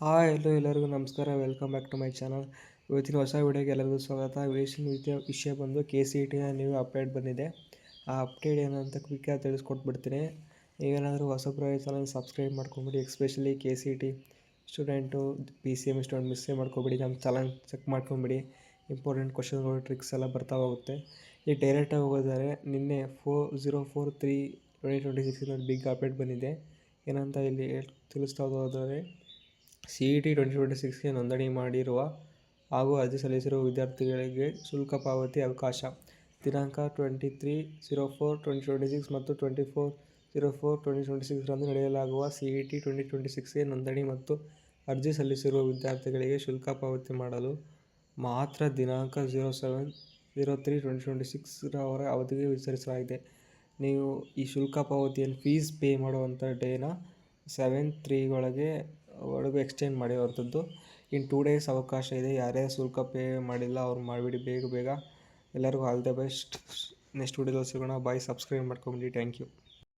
Hi ಎಲ್ಲರಿಗೂ ನಮಸ್ಕಾರ. Welcome back to my channel. ಇವತ್ತಿನ ಹೊಸ ವಿಡಿಯೋಗೆ ಎಲ್ಲರಿಗೂ ಸ್ವಾಗತ. ವಿಷಯ ಬಂದು KCETನ ನ್ಯೂ ಅಪ್ಡೇಟ್ ಬಂದಿದೆ. ಆ ಅಪ್ಡೇಟ್ ಏನಂತ ಕ್ವಿಕ್ಕಾಗಿ ತಿಳಿಸ್ಕೊಟ್ಬಿಡ್ತೀನಿ. ನೀವೇನಾದರೂ ಹೊಸಬ್ರಾಗಿ ಚಾನಲ್ ಸಬ್ಸ್ಕ್ರೈಬ್ ಮಾಡ್ಕೊಂಬಿಡಿ. Especially KCET student, PCM student ಮಿಸ್ಸೇ ಮಾಡ್ಕೊಬಿಡಿ. ನಮ್ಮ ಚಾನಲ್ ಚೆಕ್ ಮಾಡ್ಕೊಂಬಿಡಿ. ಇಂಪಾರ್ಟೆಂಟ್ ಕ್ವಶನ್ಗಳು, ಟ್ರಿಕ್ಸ್ ಎಲ್ಲ ಬರ್ತಾ ಹೋಗುತ್ತೆ. ಈಗ ಡೈರೆಕ್ಟಾಗಿ ಹೋಗೋದಾರೆ, ನಿನ್ನೆ 4043/2026 ಬಿಗ್ ಅಪ್ಡೇಟ್ ಬಂದಿದೆ. ಏನಂತ ಇಲ್ಲಿ ತಿಳಿಸ್ತಾ ಹೋದರೆ, CET 2026ಗೆ ನೋಂದಣಿ ಮಾಡಿರುವ ಹಾಗೂ ಅರ್ಜಿ ಸಲ್ಲಿಸಿರುವ ವಿದ್ಯಾರ್ಥಿಗಳಿಗೆ ಶುಲ್ಕ ಪಾವತಿ ಅವಕಾಶ. ದಿನಾಂಕ 23/04/2026 ಮತ್ತು 24/04/2026 ರಂದು ನಡೆಯಲಾಗುವ CET 2026ಗೆ ನೋಂದಣಿ ಮತ್ತು ಅರ್ಜಿ ಸಲ್ಲಿಸಿರುವ ವಿದ್ಯಾರ್ಥಿಗಳಿಗೆ ಶುಲ್ಕ ಪಾವತಿ ಮಾಡಲು ಮಾತ್ರ ದಿನಾಂಕ 07/03/2026 ರವರ ಅವಧಿಗೆ ವಿಸ್ತರಿಸಲಾಗಿದೆ. ನೀವು ಈ ಶುಲ್ಕ ಪಾವತಿಯನ್ನು ಫೀಸ್ ಪೇ ಮಾಡುವಂಥ ಡೇನ 7/3 ಒಳಗೆ ಎಕ್ಸ್ಟೆಂಡ್ ಮಾಡಿರುವಂಥದ್ದು. ಇನ್ನು 2 ಡೇಸ್ ಅವಕಾಶ ಇದೆ. ಯಾರ್ಯಾರು ಶುಲ್ಕ ಪೇ ಮಾಡಿಲ್ಲ ಅವ್ರು ಮಾಡಿಬಿಡಿ ಬೇಗ. ಎಲ್ಲರಿಗೂ ಆಲ್ ದ ಬೆಸ್ಟ್. ನೆಕ್ಸ್ಟ್ ವಿಡಿಯೋದಲ್ಲಿ ಸಿಗೋಣ. ಬಾಯ್. ಸಬ್ಸ್ಕ್ರೈಬ್ ಮಾಡ್ಕೊಂಬಿಡಿ. Thank you.